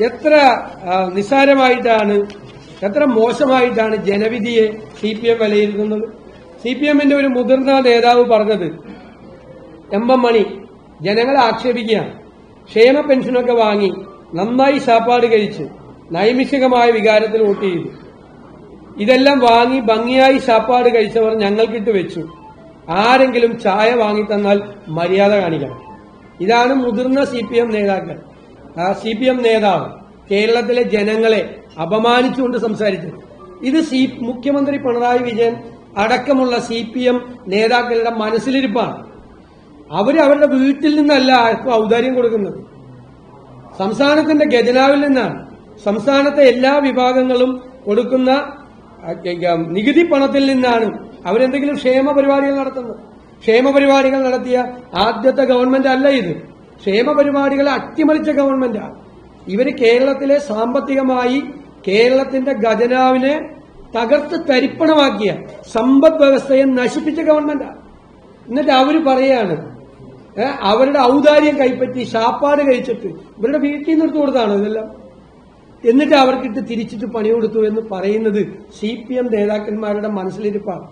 എത്ര നിസ്സാരമായിട്ടാണ്, എത്ര മോശമായിട്ടാണ് ജനവിധിയെ CPM വിലയിരുത്തുന്നത്. CPMന്റെ ഒരു മുതിർന്ന നേതാവ് പറഞ്ഞത്, എം മണി ജനങ്ങളെ ആക്ഷേപിക്കുകയാണ്. ക്ഷേമ പെൻഷനൊക്കെ വാങ്ങി നന്നായി ശാപ്പാട് കഴിച്ച് നൈമിഷികമായ വികാരത്തിൽ വോട്ട് ചെയ്തു. ഇതെല്ലാം വാങ്ങി ഭംഗിയായി ശാപ്പാട് കഴിച്ചവർ ഞങ്ങൾക്കിട്ട് വെച്ചു. ആരെങ്കിലും ചായ വാങ്ങിത്തന്നാൽ മര്യാദ കാണിക്കണം. ഇതാണ് മുതിർന്ന CPM നേതാക്കൾ. CPM നേതാവ് കേരളത്തിലെ ജനങ്ങളെ അപമാനിച്ചുകൊണ്ട് സംസാരിച്ചത്. ഇത് മുഖ്യമന്ത്രി പിണറായി വിജയൻ അടക്കമുള്ള CPM നേതാക്കളുടെ മനസ്സിലിരിപ്പാണ്. അവരുടെ വീട്ടിൽ നിന്നല്ല ഔദാര്യം കൊടുക്കുന്നത്, സംസ്ഥാനത്തിന്റെ ഖജനാവിൽ നിന്നാണ്. സംസ്ഥാനത്തെ എല്ലാ വിഭാഗങ്ങളും കൊടുക്കുന്ന നികുതി പണത്തിൽ നിന്നാണ് അവരെന്തെങ്കിലും ക്ഷേമ പരിപാടികൾ നടത്തുന്നത്. ക്ഷേമ പരിപാടികൾ നടത്തിയ ആദ്യത്തെ ഗവൺമെന്റ് അല്ല ഇത്. ക്ഷേമ പരിപാടികളെ അട്ടിമറിച്ച ഗവൺമെന്റാണ്. ഇവര് കേരളത്തിലെ സാമ്പത്തികമായി കേരളത്തിന്റെ ഖജനാവിനെ തകർത്ത് തരിപ്പണമാക്കിയ സമ്പദ് വ്യവസ്ഥയെ നശിപ്പിച്ച ഗവൺമെന്റാണ്. എന്നിട്ട് അവര് പറയാണ് അവരുടെ ഔദാര്യം കൈപ്പറ്റി ശാപ്പാട് കഴിച്ചിട്ട് ഇവരുടെ വീട്ടിൽ നിന്ന് എടുത്തു കൊടുത്താണ് ഇതെല്ലാം. എന്നിട്ട് അവർക്കിട്ട് തിരിച്ചിട്ട് പണി കൊടുത്തു എന്ന് പറയുന്നത് CPM നേതാക്കന്മാരുടെ മനസ്സിലിരിപ്പാണ്.